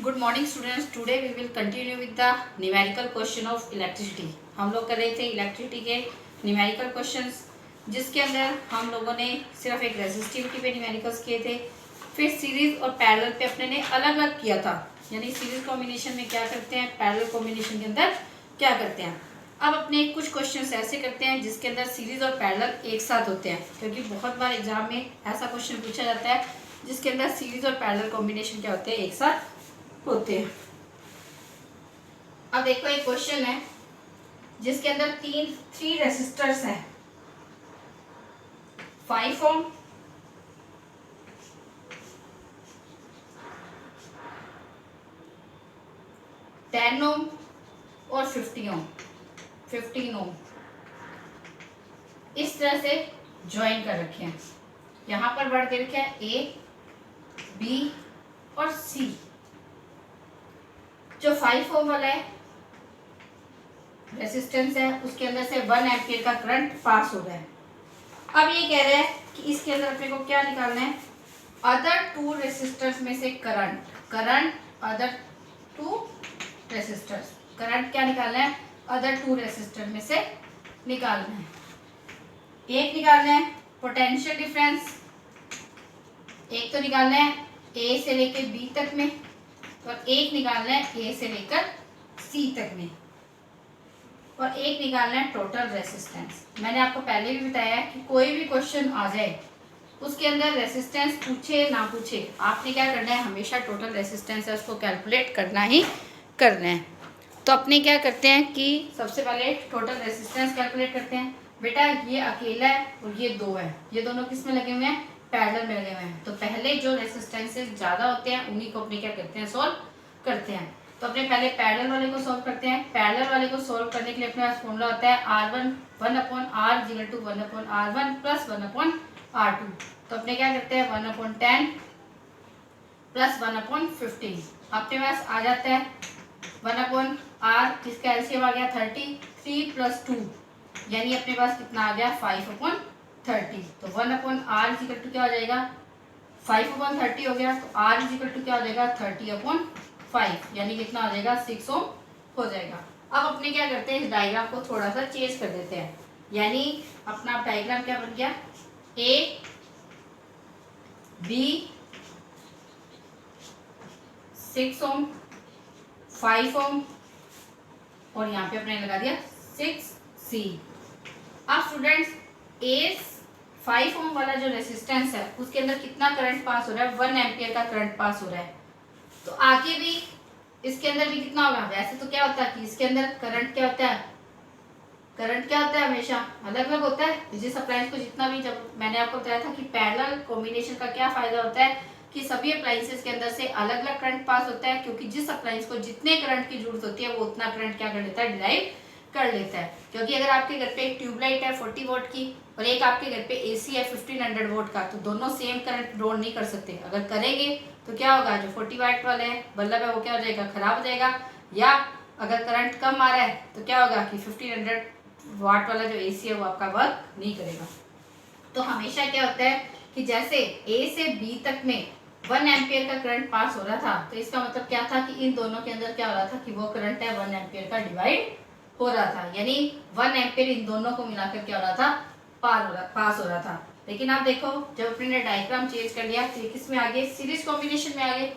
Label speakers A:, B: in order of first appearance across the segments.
A: Good morning students. Today we will continue with the numerical question of electricity. हम लोग कर रहे थे इलेक्ट्रिसिटी के न्यूमेरिकल क्वेश्चंस, जिसके अंदर हम लोगों ने सिर्फ एक रेजिस्टिविटी पे न्यूमेरिकल्स किए थे, फिर सीरीज और पैरेलल पे अपने ने अलग अलग किया था। यानी सीरीज कॉम्बिनेशन में क्या करते हैं, पैरेलल कॉम्बिनेशन के अंदर क्या करते हैं। अब अपने कुछ क्वेश्चंस ऐसे करते हैं जिसके अंदर सीरीज और पैरेलल एक साथ होते हैं, क्योंकि बहुत बार एग्जाम में ऐसा क्वेश्चन पूछा जाता है जिसके अंदर सीरीज और पैरेलल कॉम्बिनेशन क्या होते हैं, एक साथ होते हैं। अब देखो एक क्वेश्चन है जिसके अंदर थ्री रेसिस्टर्स हैं, 5 ओम, 10 ओम और 15 ओम इस तरह से ज्वाइन कर रखे हैं। यहां पर वर्ड दे रखे हैं ए, बी और सी। जो 5 ओम वाला है रेसिस्टेंस है, उसके अंदर से 1 एम्पियर का करंट पास हो रहा है। अब ये कह रहा है कि इसके अंदर अपने को क्या निकालना है, अदर 2 रेसिस्टर्स में से करंट अदर 2 रेसिस्टर्स, करंट क्या निकालना है, अदर 2 रेसिस्टर में से निकालना है। एक निकालना है पोटेंशियल डिफरेंस, एक तो निकालना है ए से लेकर बी तक में, और एक निकालना है ए से लेकर सी तक में, और एक निकालना है टोटल रेसिस्टेंस। मैंने आपको पहले भी बताया कि कोई भी क्वेश्चन आ जाए उसके अंदर रेसिस्टेंस पूछे ना पूछे, आपने क्या करना है, हमेशा टोटल रेसिस्टेंस है उसको कैलकुलेट करना ही करना है। तो अपने क्या करते हैं कि सबसे पहले टोटल रेसिस्टेंस कैलकुलेट करते हैं। बेटा ये अकेला है और ये 2 है, ये दोनों किस में लगे हुए हैं, पैरेलल में लगे हुए हैं। तो पहले जो रेसिस्टेंसेस ज़्यादा होते हैं उन्हीं को अपने क्या करते हैं, सॉल्व करते हैं। तो अपने पहले पैरेलल वाले को सॉल्व करते हैं। पैरेलल वाले को सॉल्व करने के लिए अपने पास फॉर्मूला होता है R1 1/R = 1/R1 + 1/R2। तो अपने क्या करते हैं 1/10 + 1/15 अपने पास आ जाता है 1/R, इसका एलसीएम आ गया 30, 3 + 2 यानी अपने पास कितना आ गया 5/30। तो 1/R = क्या हो जाएगा, 5/30 हो गया। तो R = क्या हो जाएगा 30/5 यानी कितना हो जाएगा 6 ओम हो जाएगा। अब अपने क्या करते हैं, इस डायग्राम को थोड़ा सा चेंज कर देते हैं। यानी अपना डायग्राम क्या बन गया, ए बी 6 ओम 5 ओम और यहाँ पे अपने लगा दिया 6C। अब स्टूडेंट्स ए 5 ओम वाला जो रेसिस्टेंस है उसके अंदर कितना करंट पास हो रहा है, 1 एम्पियर का करंट पास हो रहा है। तो आगे भी इसके अंदर भी कितना होगा, वैसे तो क्या होता है कि इसके अंदर करंट क्या होता है, करंट क्या होता है हमेशा अलग अलग होता है। जिस अप्लायंस को जितना भी, जब मैंने आपको बताया था कि पैरेलल कॉम्बिनेशन का क्या फायदा होता है कि सभी अप्लायंसेस के अंदर से अलग अलग करंट पास होता है, क्योंकि जिस अप्लायंस को जितने करंट की जरूरत होती है वो उतना करंट क्या कर लेता है, डिराइव कर लेता है। क्योंकि अगर आपके घर पे एक ट्यूबलाइट है 40 वोल्ट की और एक आपके घर पे एसी है 1500 वोल्ट का, तो दोनों सेम करंट ड्रॉ नहीं कर सकते। अगर करेंगे तो क्या होगा, जो 40 वाट वाला है बल्ब है वो क्या हो जाएगा, खराब हो जाएगा। या अगर करंट कम आ रहा है तो क्या होगा कि 1500 वाट वाला जो एसी है वो आपका वर्क नहीं करेगा। तो हमेशा क्या होता है कि जैसे ए से बी तक में 1 एम्पियर का करंट पास हो रहा था, तो इसका मतलब क्या था कि इन दोनों के अंदर क्या हो रहा था कि वो करंट है 1 एम्पियर का डिवाइड हो रहा था। यानी 1 एम्पियर इन दोनों को मिलाकर क्या हो रहा था, पास हो रहा था। लेकिन आप देखो जब अपने ने डायग्राम चेंज कर लिया तो किस में आ गए, सीरीज कॉम्बिनेशन में आ गए।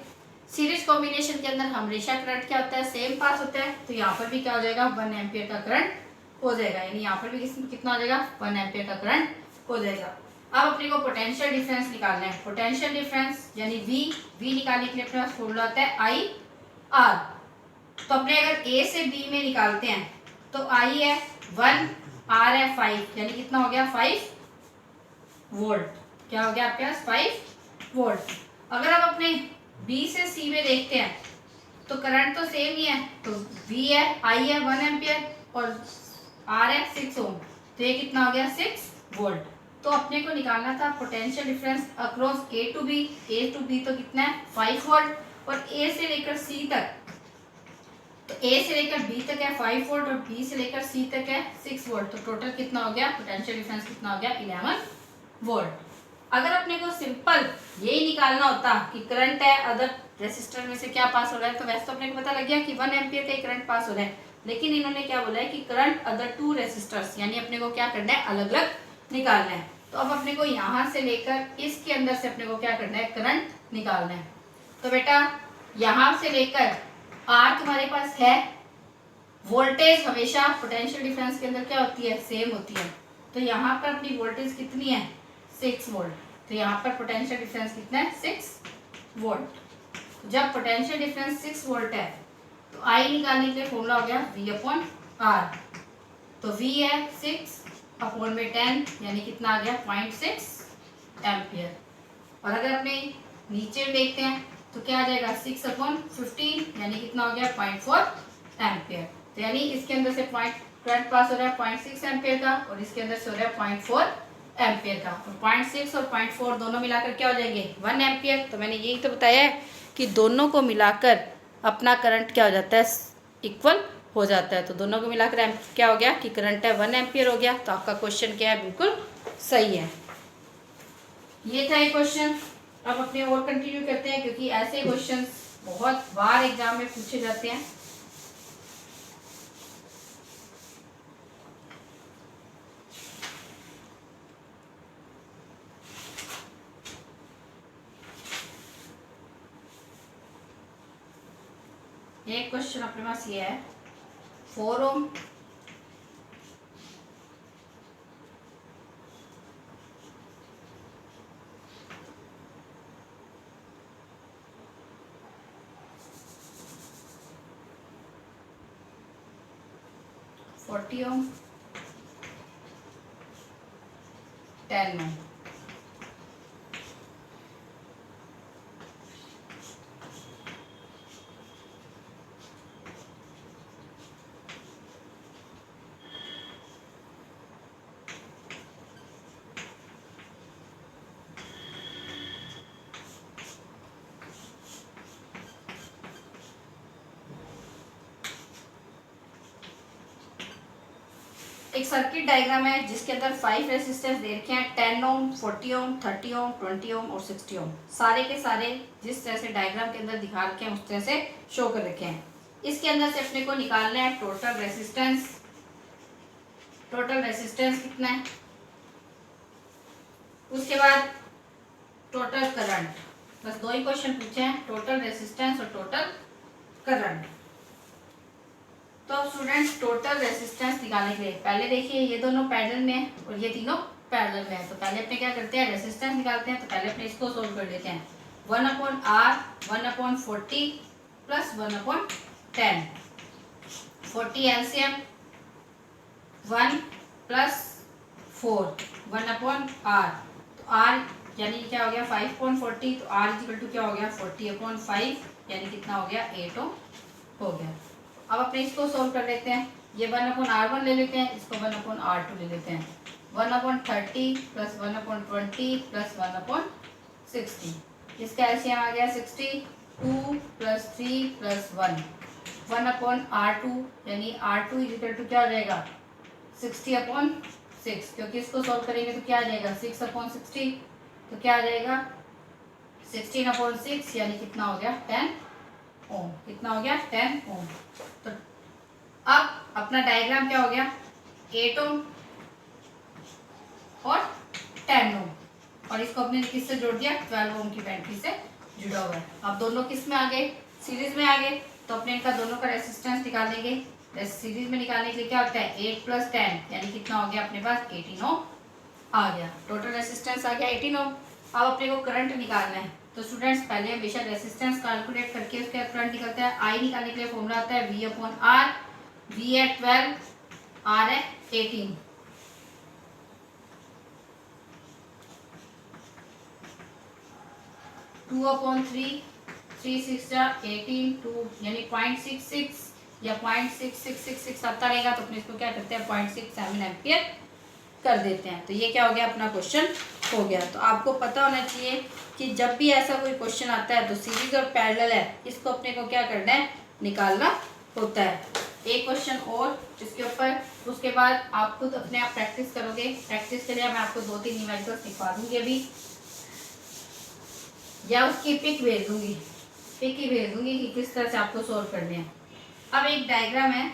A: सीरीज कॉम्बिनेशन के अंदर हमेशा करंट क्या होता है, सेम पास होता है। तो यहाँ पर भी क्या हो जाएगा 1 एम्पियर का करंट हो जाएगा, यानी यहाँ पर भी कितना हो जाएगा 1 एम्पियर का करंट हो जाएगा। अब अपने को पोटेंशियल डिफरेंस निकालना है। पोटेंशियल डिफरेंस यानी V निकालने के लिए अपने पास फॉर्मूला होता है IR। तो अपने अगर A से B में निकालते हैं तो I है 1, R है 5, यानी कितना हो गया 5 वोल्ट। क्या हो गया आपके पास 5 वोल्ट। अगर आप अपने B से C में देखते हैं तो करंट तो सेम ही है, तो V है I है 1 एम्पियर और R है 6 ओम, तो ये कितना हो गया 6 वोल्ट। तो अपने को निकालना था potential difference across A to B तो कितना है 5 वोल्ट और A से लेकर C तक, तो A से लेकर B तक है 5 वोल्ट और B से लेकर C तक है 6 वोल्ट। तो टोटल कितना हो गया, पोटेंशियल डिफरेंस कितना हो गया 11 वोल्ट। अगर अपने को सिंपल यही निकालना होता कि करंट है अदर रेसिस्टर में से क्या पास हो रहा है, तो वैसे तो अपने को पता लग गया कि 1 एम्पियर का करंट पास हो रहा है, लेकिन इन्होंने क्या बोला है कि करंट अदर 2 रेसिस्टर्स, यानी अपने को क्या करना है, अलग अलग निकालना है। तो अब अपने को यहाँ से लेकर इसके अंदर से अपने को क्या करना है, करंट निकालना है। तो बेटा यहाँ से लेकर आर तुम्हारे पास है, वोल्टेज हमेशा पोटेंशियल डिफरेंस के अंदर क्या होती है, सेम होती है। तो यहाँ पर अपनी वोल्टेज कितनी है, 6 वोल्ट। तो यहाँ पर पोटेंशियल डिफरेंस कितना है, 6 वोल्ट। जब पोटेंशियल डिफरेंस 6 वोल्ट है तो आई निकालने के लिए फॉर्मूला हो गया V अपॉन R। तो V है 6 अपॉन में 10, यानी कितना आ गया 0.6 एम्पियर। और अगर अपने नीचे देखते हैं तो क्या आ जाएगा 6 अपॉन 15, यानी कितना हो गया 0.4 एम्पियर। तो यानी इसके अंदर से करंट पास हो रहा है 0.6 एम्पियर का, और इसके अंदर से हो रहा है 0.4 एम्पियर का। तो 0.6 और 0.4 दोनों मिलाकर क्या हो जाएंगे, 1 एम्पियर। तो मैंने यही तो बताया है कि दोनों को मिलाकर अपना करंट क्या हो जाता है, इक्वल हो जाता है। तो दोनों को मिलाकर क्या हो गया कि करंट है 1 एम्पियर हो गया। तो आपका क्वेश्चन क्या है, बिल्कुल सही है। ये था एक क्वेश्चन। अब अपने और कंटिन्यू करते हैं, क्योंकि ऐसे क्वेश्चन बहुत बार एग्जाम में पूछे जाते हैं। एक क्वेश्चन अपने पास ये है, 4 ओम 40 ओम 10 ओम। एक सर्किट डायग्राम है जिसके अंदर 5 रेसिस्टेंस दे रखे हैं, 10 ओम 40 ओम 30 ओम 20 ओम और 60 ओम। सारे के सारे जिस तरह से डायग्राम के अंदर दिखा रखे हैं उस तरह से शो कर रखे हैं। इसके अंदर से अपने को निकालना है टोटल रेसिस्टेंस। टोटल रेसिस्टेंस कितना है, उसके बाद टोटल करंट। बस 2 ही क्वेश्चन पूछे हैं, टोटल रेसिस्टेंस और टोटल करंट। तो स्टूडेंट्स टोटल रेसिस्टेंस निकालने के लिए पहले देखिए ये दोनों पैरेलल में है और ये तीनों पैरेलल में है। तो पहले अपने क्या करते हैं, रेसिस्टेंस निकालते हैं। तो पहले अपने इसको सोल्व कर लेते हैं। 1 upon R 1 upon 40 plus 1 upon 10, 40 LCM 1 plus 4 1 upon R। तो R यानी क्या हो गया 5 अपॉन 40, तो R इक्वल टू क्या हो गया 40 अपॉन 5, यानी कितना हो गया 8 ओम हो गया। अब अपने इसको सोल्व कर लेते हैं। ये 1 अपॉन R1 ले लेते हैं, इसको 1 अपॉन R2 ले लेते हैं। 1 upon 30 plus 1 upon 20 plus 1 upon 60, इसका एलसीएम आ गया 60, 2 प्लस 3 प्लस 1, 1 अपॉन R2, यानी R2 इक्वल टू क्या हो जाएगा 60 अपॉन 6, क्योंकि इसको सोल्व करेंगे तो क्या आ जाएगा 6 अपॉन 60, तो क्या आ जाएगा 16 अपॉन 6, यानी कितना हो गया 10 ओम। कितना हो गया 10 ओम। तो अब अपना डायग्राम क्या हो गया 8 ओम और 10 ओम, और इसको अपने किससे जोड़ दिया 12 ओम की बैटरी से जुड़ा हुआ है। अब दोनों किस में आ गए, सीरीज में आ गए। तो अपने इनका दोनों का रेसिस्टेंस निकाल देंगे। सीरीज में निकालने के लिए क्या होता है 8 प्लस 10, यानी कितना हो गया अपने पास 18 ओम आ गया। टोटल रेसिस्टेंस आ गया 18 ओम। अब अपने को करंट निकालना है। तो स्टूडेंट्स पहले हमेशा रेसिस्टेंस कैलकुलेट करके उसके बाद करंट निकलता है। आई निकालने के लिए फॉर्मूला आता है V अपॉन R। V है 12, R है 18। टू अपॉन 3, 3 6 18, 2 यानी 0.66 या 0.6666 आता रहेगा। तो अपने इसको क्या करते हैं 0.67 एम्पियर कर देते हैं। तो ये क्या हो गया अपना क्वेश्चन हो गया। तो आपको पता होना चाहिए कि जब भी ऐसा कोई क्वेश्चन आता है तो सीरीज और पैरेलल है, इसको अपने को क्या करना है निकालना होता है। एक क्वेश्चन और इसके ऊपर, उसके बाद आप खुद अपने आप प्रैक्टिस करोगे। प्रैक्टिस के लिए मैं आपको 2-3 न्यूमेरिकल्स दिखा दूंगी। अभी या उसकी पिक भेज दूंगी, पिक ही भेज दूंगी कि किस तरह से आपको सॉल्व करने हैं। अब एक डायग्राम है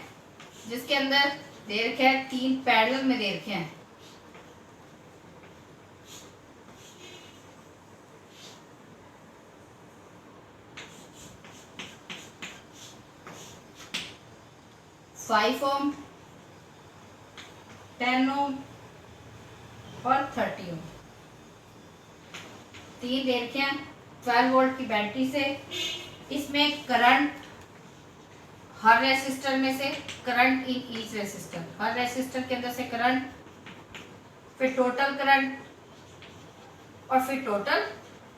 A: जिसके अंदर दे रखे हैं 3 पैरेलल में दे रखे हैं। फाइव ओम, 10 ओम और 30 ओम, 3 दे रखे हैं 12 वोल्ट की बैटरी से। इसमें करंट हर रेसिस्टर में से, current in each resistor, her resistor के अंदर से करंट, फिर टोटल करंट और फिर टोटल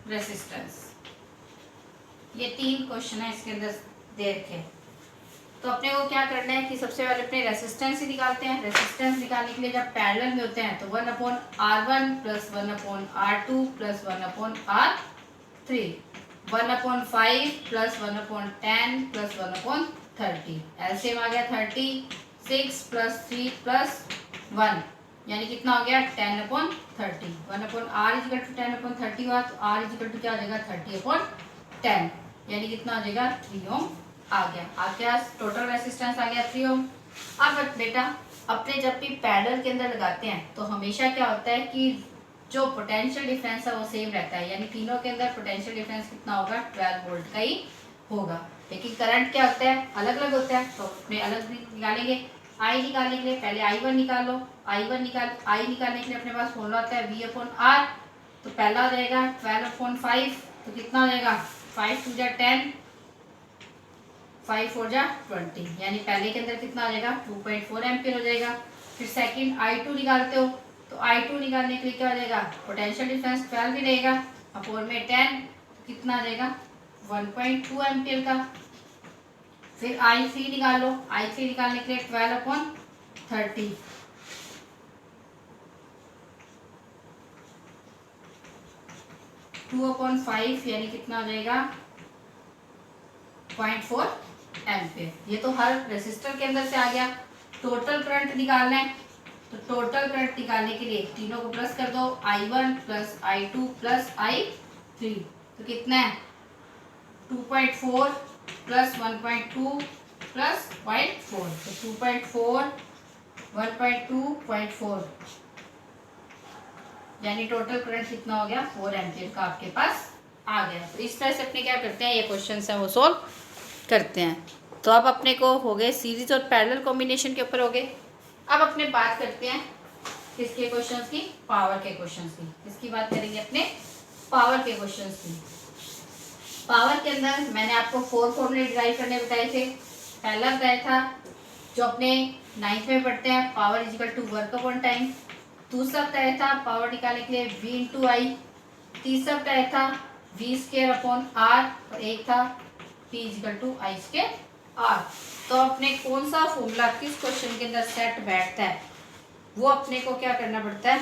A: रेसिस्टेंस। ये 3 क्वेश्चन है इसके अंदर दे रखे। तो अपने को क्या करना है कि सबसे पहले अपने रेसिस्टेंस ही निकालते हैं। रेसिस्टेंस निकालने के लिए जब पैरेलल में होते हैं तो 1/R1 plus 1/R2 plus 1/R3, 1/5 plus 1/10 plus 1/30। LCM आ गया 30, 6 प्लस 3 प्लस 1 यानी कितना हो गया 10/30। 1/R इक्वल टू 10/30 हुआ तो R इक्वल टू क्या हो जाएगा 30/10 यानी कितना हो जाएगा 3 ओम आ गया टोटल रेसिस्टेंस आ गया 3 ओम। अब बेटा अपने जब भी पैरेलल के अंदर लगाते हैं तो हमेशा क्या होता है कि जो पोटेंशियल डिफरेंस है वो सेम रहता है, यानी तीनों के अंदर पोटेंशियल डिफरेंस कितना होगा 12 वोल्ट का ही होगा। लेकिन करंट क्या होता है अलग अलग होता है, तो अपने अलग निकालेंगे। आई निकालने के लिए पहले I1 निकालो, आई निकालने के लिए अपने पास फॉर्मूला होता है V/R। तो पहला हो जाएगा 12/5, तो कितना हो जाएगा 5 2 10, 5 4 20, यानी पहले के अंदर कितना हो जाएगा 2.4 एम्पियर हो जाएगा। फिर सेकंड I2 निकालते हो तो I2 निकालने के लिए क्या हो जाएगा पोटेंशियल डिफरेंस 12 ही रहेगा, अपोर में 10, तो कितना आ जाएगा 1.2 एम्पियर का। फिर I3 निकालो, I3 निकालने के लिए 12/30, 2/5 यानी कितना हो जाएगा 0.4 एम्पियर। ये तो हर रेसिस्टर के अंदर से आ गया। टोटल करंट निकालना है तो टोटल करंट निकालने के लिए तीनों को प्लस कर दो, I1 plus I2 plus I3, तो कितना है 2.4 प्लस 1.2 प्लस 0.4, तो 2.4 1.2 0.4 यानी टोटल करंट कितना हो गया 4 एम्पियर का आपके पास आ गया। तो इस तरह से अपने क्या करते हैं ये क्वेश्चन है वो सोल्व करते हैं। तो अब अपने को हो गए सीरीज और पैरेलल कॉम्बिनेशन के ऊपर हो गए। अब अपने बात करते हैं किसके क्वेश्चंस की, पावर के क्वेश्चंस की। इसकी बात करेंगे अपने पावर के क्वेश्चंस की। पावर के अंदर मैंने आपको 4 फॉर्मूले डिराइव करने बताए थे। पहला बताया था जो अपने 9th में पढ़ते हैं power is equal to work upon time. दूसरा बताया था पावर निकालने के लिए V इंटू आई। तीसरा बताया था V² अपॉन R और एक था P is equal to I² R। तो अपने कौन सा फॉर्मूला किस क्वेश्चन के अंदर सेट बैठता है वो अपने को क्या करना पड़ता है,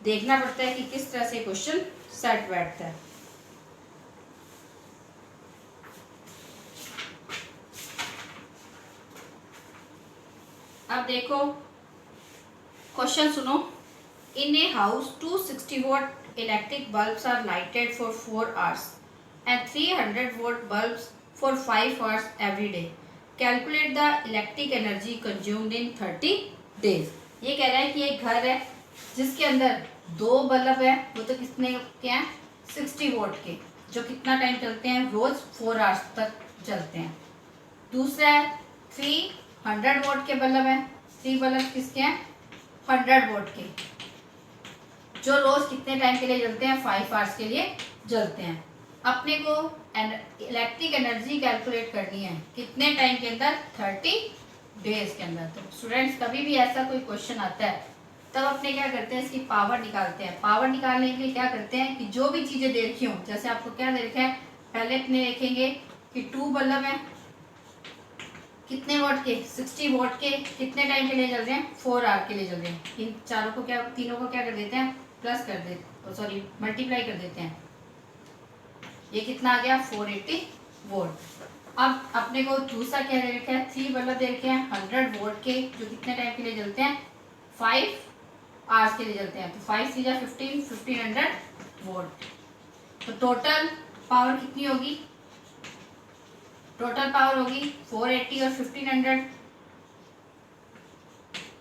A: देखना पड़ता है कि किस तरह से क्वेश्चन सेट बैठता है। अब देखो क्वेश्चन सुनो। In a house 260 volt electric bulbs are lighted for 4 hours and 300 volt bulbs for 5 hours every day. Calculate the electric energy consumed in 30 days। ये कह रहा है कि एक घर है जिसके अंदर 2 बल्ब है, वो तो कितने के हैं 60 वोल्ट के, जो कितना टाइम चलते हैं रोज 4 hours तक चलते हैं। दूसरा है 300 वोल्ट के बल्ब है, 3 बल्ब किसके हैं 100 वोल्ट के, जो रोज कितने टाइम के लिए जलते हैं 5 hours के लिए जलते हैं। अपने को इलेक्ट्रिक एनर्जी कैलकुलेट करनी है कितने टाइम के अंदर 30 डेज के अंदर। तो स्टूडेंट्स कभी भी ऐसा कोई क्वेश्चन आता है तब अपने क्या करते हैं इसकी पावर निकालते हैं। पावर निकालने के लिए क्या करते हैं कि जो भी चीज़ें दे रखी हों, जैसे आपको क्या दे रखा है पहले अपने देखेंगे कि 2 बल्ब है कितने वोल्ट के 60 वोल्ट के, कितने टाइम के लिए जल रहे हैं 4 आवर के लिए जल रहे हैं। इन चारों को क्या तीनों को क्या कर देते हैं प्लस कर देते, सॉरी मल्टीप्लाई कर देते हैं। ये कितना आ गया 480 वोल्ट। अब अपने को दूसरा क्या दे रखा है 3 बल्ब दे रखे हैं 100 वोल्ट के, जो कितने टाइम के लिए जलते हैं 5 आवर्स के लिए जलते हैं। तो 5 3 15 1500 वोल्ट। तो टोटल पावर कितनी होगी, टोटल पावर होगी 480 और 1500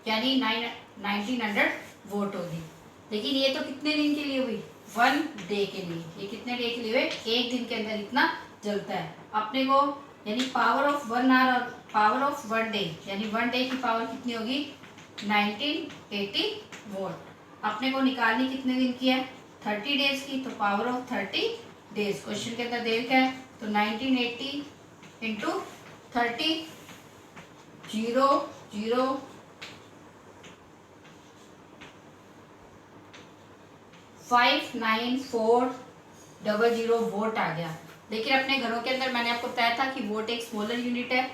A: यानी 1900 वोट होगी। लेकिन ये तो कितने दिन के लिए हुई, 1 डे के लिए। ये कितने डे के लिए हुए, एक दिन के अंदर इतना जलता है। अपने को यानी पावर ऑफ 1 आवर और पावर ऑफ 1 डे यानी 1 डे की पावर कितनी होगी 1980 वोट। अपने को निकालनी कितने दिन की है, 30 डेज की, तो पावर ऑफ 30 डेज। क्वेश्चन के अंदर देर क्या है, तो 1980 इंटू 30 0 0 59,400 वोट आ गया। लेकिन अपने घरों के अंदर मैंने आपको बताया था कि वोट एक स्मॉलर यूनिट है,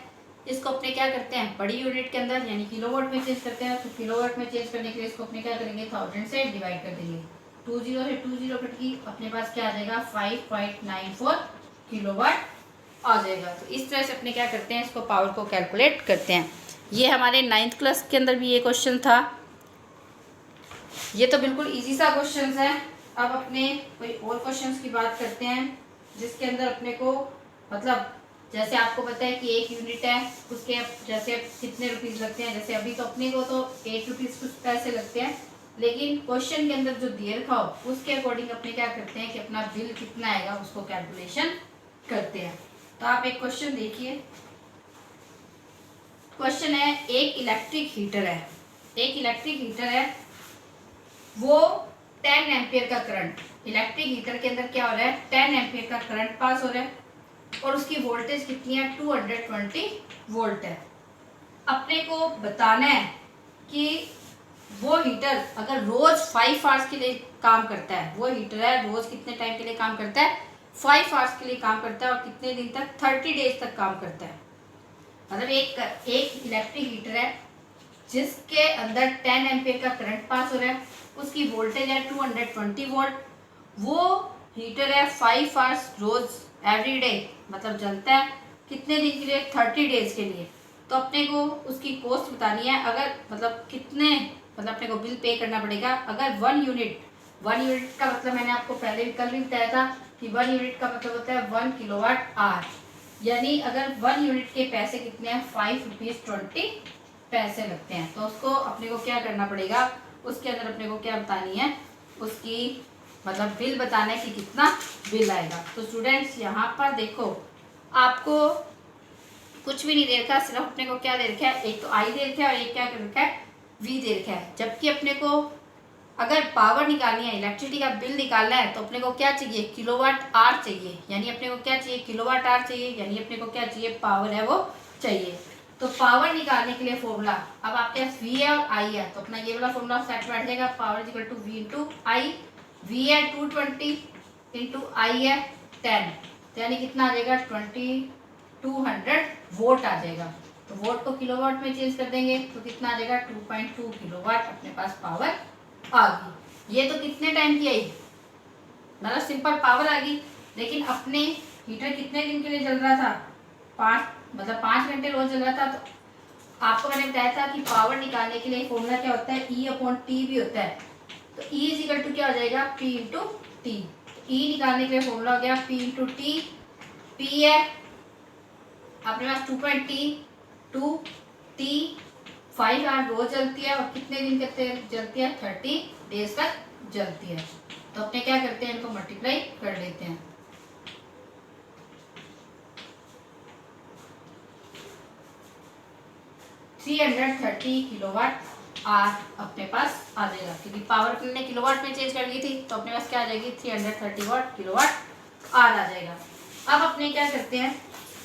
A: इसको अपने क्या करते हैं बड़ी यूनिट के अंदर यानी किलोवाट में चेंज करते हैं। तो किलोवाट में चेंज करने के लिए इसको अपने क्या करेंगे 1000 से डिवाइड कर देंगे, 20 से 20 कट की, अपने पास क्या आ जाएगा 5.94 किलोवाट आ जाएगा। तो इस तरह से अपने क्या करते हैं इसको पावर को कैलकुलेट करते हैं। ये हमारे 9th क्लास के अंदर भी ये क्वेश्चन था, ये तो बिल्कुल इजी सा क्वेश्चन है। अब अपने कोई और क्वेश्चंस की बात करते हैं जिसके अंदर अपने को मतलब जैसे आपको पता है कि एक यूनिट है उसके जैसे कितने रुपीस लगते हैं, जैसे अभी तो अपने को तो 8 रुपीज़ कुछ पैसे लगते हैं, लेकिन क्वेश्चन के अंदर जो दिए रखा हो उसके अकॉर्डिंग अपने क्या करते हैं कि अपना बिल कितना आएगा उसको कैलकुलेशन करते हैं। तो आप एक क्वेश्चन देखिए, क्वेश्चन है एक इलेक्ट्रिक हीटर है, एक इलेक्ट्रिक हीटर है, वो 10 एम्पियर का करंट, इलेक्ट्रिक हीटर के अंदर क्या हो रहा है 10 एम्पियर का करंट पास हो रहा है और उसकी वोल्टेज कितनी है 220 वोल्ट है। अपने को बताना है कि वो हीटर अगर रोज 5 आवर्स के लिए काम करता है, वो हीटर है रोज कितने टाइम के लिए काम करता है 5 आवर्स के लिए काम करता है और कितने दिन तक 30 डेज तक काम करता है। मतलब एक इलेक्ट्रिक हीटर है जिसके अंदर 10 एम्पियर का करंट पास हो रहा है, उसकी वोल्टेज है 220 वोल्ट, वो हीटर है 5 आवर्स रोज एवरी डे मतलब जलता है कितने दिन के लिए 30 डेज के लिए। तो अपने को उसकी कॉस्ट बतानी है, अगर मतलब कितने मतलब अपने को बिल पे करना पड़ेगा। अगर 1 यूनिट का मतलब मैंने आपको पहले भी कल भी बताया था कि 1 यूनिट का मतलब होता है 1 किलोवाट आवर, यानी अगर 1 यूनिट के पैसे कितने हैं 5 रुपीज़ 20 पैसे लगते हैं। तो उसको अपने को क्या करना पड़ेगा, उसके अंदर अपने को क्या बतानी है उसकी मतलब बिल बताना है कि कितना बिल आएगा। तो स्टूडेंट्स यहाँ पर देखो आपको कुछ भी नहीं दे रखा, सिर्फ अपने को क्या दे रखा है, एक तो आई दे रखा है और एक क्या कर रखा है वी दे रखा है। जबकि अपने को अगर पावर निकालनी है इलेक्ट्रिसिटी का बिल निकालना है तो अपने को क्या चाहिए किलोवाट आवर चाहिए, यानी अपने को क्या चाहिए किलोवाट आवर चाहिए, यानी अपने को क्या चाहिए पावर है वो चाहिए। तो पावर निकालने के लिए फॉर्मूला अब आपके पास वी है और आई है, तो अपना ये वाला फॉर्मूला सेट बैठ जाएगा, power is equal to V into I. V है 220 इंटू आई है 10, तो यानी कितना आ जाएगा 2200 वोट आ जाएगा। तो वोट को किलोवाट में चेंज कर देंगे तो कितना आ जाएगा 2.2 किलोवाट अपने पास पावर आ गई। ये तो कितने टाइम की आई मतलब सिंपल पावर आ गई, लेकिन अपने हीटर कितने दिन के लिए जल रहा था 5 घंटे रोज जल रहा था। तो आपको मैंने बताया था कि पावर निकालने के लिए फॉर्मूला क्या होता है E/T भी होता है। तो E इज इक्वल टू क्या हो जाएगा P इंटू टी। E निकालने के लिए फॉर्मूला हो गया P इंटू टी। P है अपने पास 2.2 T 5 आवर रोज जलती है और कितने दिन जलती है 30 डेज तक जलती है। तो अपने क्या करते हैं इनको मल्टीप्लाई कर लेते हैं। $330 किलोवाट आवर अपने पास आ जाएगा, क्योंकि पावर ने किलोवाट में चेंज कर दी थी तो अपने पास क्या आ जाएगी 330 वाट किलोवाट आवर आ जाएगा। अब अपने क्या करते हैं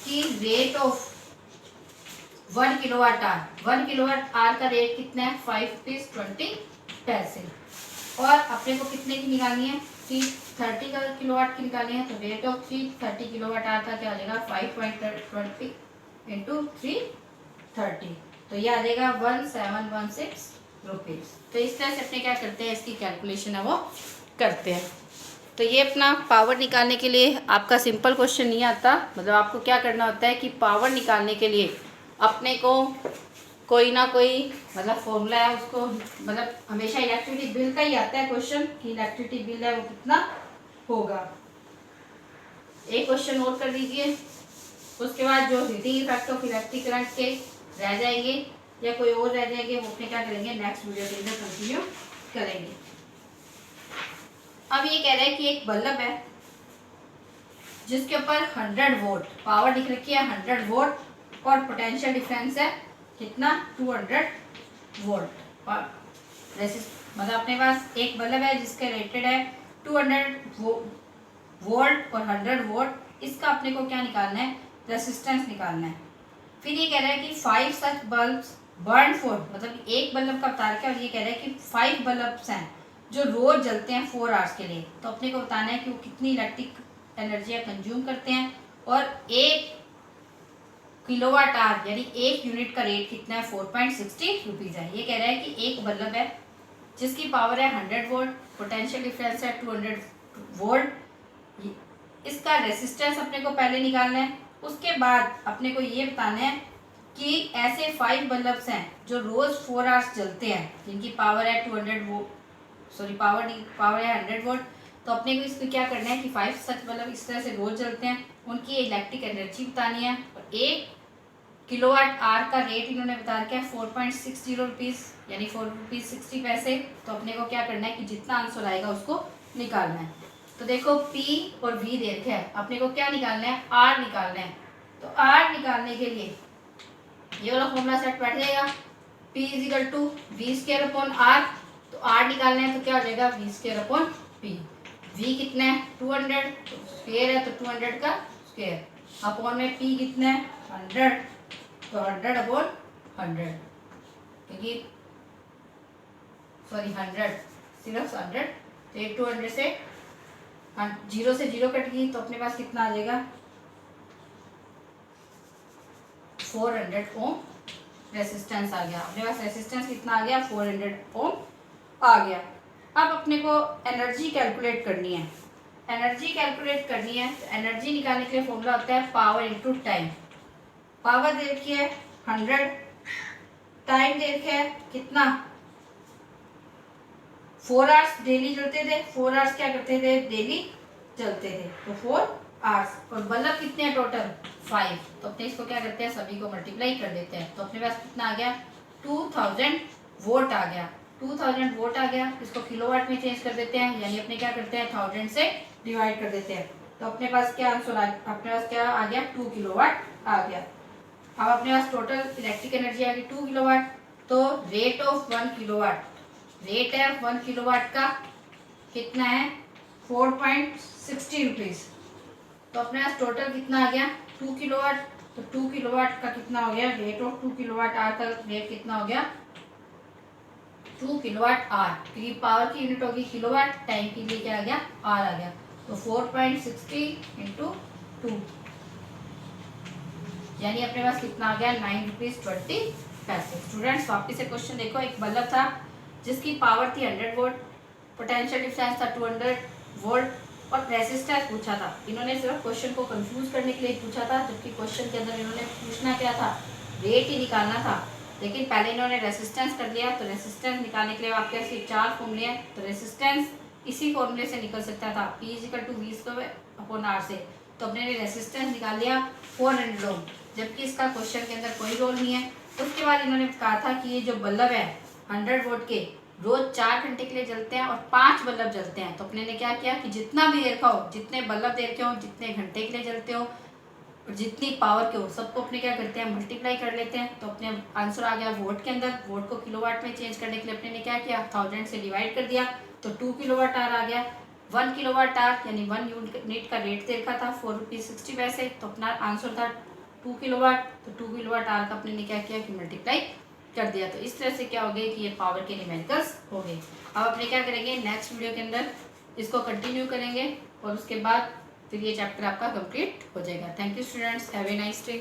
A: कि रेट ऑफ 1 किलोवाट आवर का रेट कितना है 5 रुपीज़ 20 पैसे, और अपने को कितने की निकालनी है 330 का किलोवाट की निकालनी है। तो रेट ऑफ 330 किलोवाट आवर का क्या आ जाएगा 5.20 इंटू 330, तो ये आ जाएगा 1716 रुपीज़। तो इस तरह से अपने क्या करते हैं इसकी कैलकुलेशन है वो करते हैं। तो ये अपना पावर निकालने के लिए आपका सिंपल क्वेश्चन नहीं आता, मतलब आपको क्या करना होता है कि पावर निकालने के लिए अपने को कोई ना कोई मतलब फॉर्मूला है उसको मतलब हमेशा इलेक्ट्रिसिटी बिल का ही आता है क्वेश्चन कि इलेक्ट्रिसिटी बिल है वो कितना होगा। एक क्वेश्चन और कर लीजिए, उसके बाद जो heating effect of electric current के रह जाएंगे या कोई और रह जाएंगे वो अपने क्या करेंगे नेक्स्ट वीडियो के अंदर कंटिन्यू करेंगे। अब ये कह रहे हैं कि एक बल्ब है जिसके ऊपर 100 वोल्ट पावर लिख रखी है 100 वोल्ट और पोटेंशियल डिफरेंस है कितना 200 वोल्ट और मतलब अपने पास एक बल्ब है जिसके रेटेड है 200 वोल्ट और 100 वोल्ट। इसका अपने को क्या निकालना है रेसिस्टेंस निकालना है। फिर ये कह रहा है कि 5 सच बल्ब्स बर्न फॉर मतलब एक बल्ब का बता रखा है और ये कह रहा है कि 5 बल्ब्स हैं जो रोज जलते हैं 4 आवर्स के लिए। तो अपने को बताना है कि वो कितनी इलेक्ट्रिक एनर्जी कंज्यूम करते हैं और 1 किलोवाट आवर यानी 1 यूनिट का रेट कितना है 4.60 रुपीज है। ये कह रहा है कि एक बल्ब है जिसकी पावर है 100 वोल्ट, पोटेंशियल डिफरेंस है 200 वोल्ट। इसका रेसिस्टेंस अपने को पहले निकालना है। उसके बाद अपने को ये बताना है कि ऐसे 5 बल्ब्स हैं जो रोज 4 आवर्स जलते हैं जिनकी पावर है 200 वोल्ट सॉरी पावर है 100 वोल्ट। तो अपने को इसमें क्या करना है कि 5 सच बल्ब इस तरह से रोज जलते हैं उनकी इलेक्ट्रिक एनर्जी बतानी है और 1 किलोवाट आवर का रेट इन्होंने बता रखा है 4.60 रुपीज यानी 4 रुपीज 60 पैसे। तो अपने को क्या करना है कि जितना आंसर आएगा उसको निकालना है। तो देखो P और V दे रखे हैं, अपने को क्या निकालना है R निकालना है। तो R निकालने के लिए ये वाला फॉर्मूला सेट बैठ जाएगा P = V²/R। तो R निकालना है तो क्या हो जाएगा V²/P। V कितना है 200 तो स्क्वायर है तो 200 का स्क्वायर अपॉन में P कितना है 100 तो 100/100 क्योंकि सॉरी 100 सिर्फ 100 तो 200 से 0 से 0 कट गई तो अपने पास कितना आ जाएगा 400 ओम रेसिस्टेंस आ गया। अपने पास रेसिस्टेंस कितना आ गया 400 ओम आ गया। अब अपने को एनर्जी कैलकुलेट करनी है। एनर्जी कैलकुलेट करनी है तो एनर्जी निकालने के लिए फॉर्मूला होता है पावर इनटू टाइम। पावर दे रखी है 100, टाइम दे रखा है कितना 4 आवर्स डेली जलते थे। 4 आवर्स क्या करते थे डेली जलते थे तो 4 आवर्स और बल्ब कितने हैं टोटल 5। तो अपने इसको क्या करते हैं सभी को मल्टीप्लाई कर देते हैं तो अपने पास कितना आ गया 2000 वोल्ट आ गया। 2000 वोल्ट आ गया। इसको किलोवाट में चेंज कर देते हैं यानी अपने क्या करते हैं 1000 से डिवाइड कर देते हैं तो अपने पास क्या आंसर अपने पास क्या आ गया 2 किलोवाट आ गया। अब अपने पास टोटल इलेक्ट्रिक एनर्जी आ गई 2 किलोवाट। तो रेट ऑफ 1 किलोवाट रेट है 1 किलोवाट का कितना है 4.60 रुपीज। तो अपने पास टोटल कितना आ गया 2 किलोवाट। तो 2 किलोवाट का कितना हो गया रेट ऑफ 2 किलोवाट आवर का रेट कितना हो गया 2 किलोवाट आवर क्योंकि पावर की यूनिट होगी किलोवाट, टाइम के लिए क्या आ गया आर आ गया। तो 4.60 × 2 यानी अपने पास कितना आ गया 9.20 पैसे। स्टूडेंट्स वापस से क्वेश्चन देखो, एक बल्ब था जिसकी पावर थी 100 वोल्ट, पोटेंशियल डिफरेंस था 200 वोल्ट और रेसिस्टेंस पूछा था। इन्होंने सिर्फ क्वेश्चन को कंफ्यूज करने के लिए पूछा था जबकि क्वेश्चन के अंदर इन्होंने पूछना क्या था रेट ही निकालना था। लेकिन पहले इन्होंने रेसिस्टेंस कर दिया तो रेसिस्टेंस निकालने के लिए आपके पास 4 फॉर्मूले हैं तो रेसिस्टेंस इसी फॉर्मूले से निकल सकता था P = V²/R से। तो अपने ने रेसिस्टेंस निकाल लिया 400 ओम जबकि इसका क्वेश्चन के अंदर कोई रोल नहीं है। उसके बाद इन्होंने कहा था कि ये जो बल्ब है 100 वोल्ट के रोज 4 घंटे के लिए जलते हैं और 5 बल्ब जलते हैं। तो अपने ने क्या किया कि जितना भी देर का हो जितने बल्ब देर के हो जितने घंटे के लिए जलते हो और जितनी पावर के हो सबको अपने क्या करते हैं मल्टीप्लाई कर लेते हैं। तो अपने आंसर आ गया वोल्ट के अंदर। वोल्ट को किलोवाट में चेंज करने के लिए अपने ने क्या किया 1000 से डिवाइड कर दिया तो 2 किलोवाट आवर आ गया। 1 किलोवाट आवर यानी 1 यूनिट का रेट दे रखा था 4.60 रुपीज तो अपना आंसर था 2 किलोवाट। तो 2 किलोवाट आवर का अपने ने क्या किया कि मल्टीप्लाई कर दिया। तो इस तरह से क्या हो गया कि ये पावर के न्यूमेरिकल्स हो गए। अब अपने क्या करेंगे नेक्स्ट वीडियो के अंदर इसको कंटिन्यू करेंगे और उसके बाद फिर ये चैप्टर आपका कंप्लीट हो जाएगा। Thank you students, have a nice day.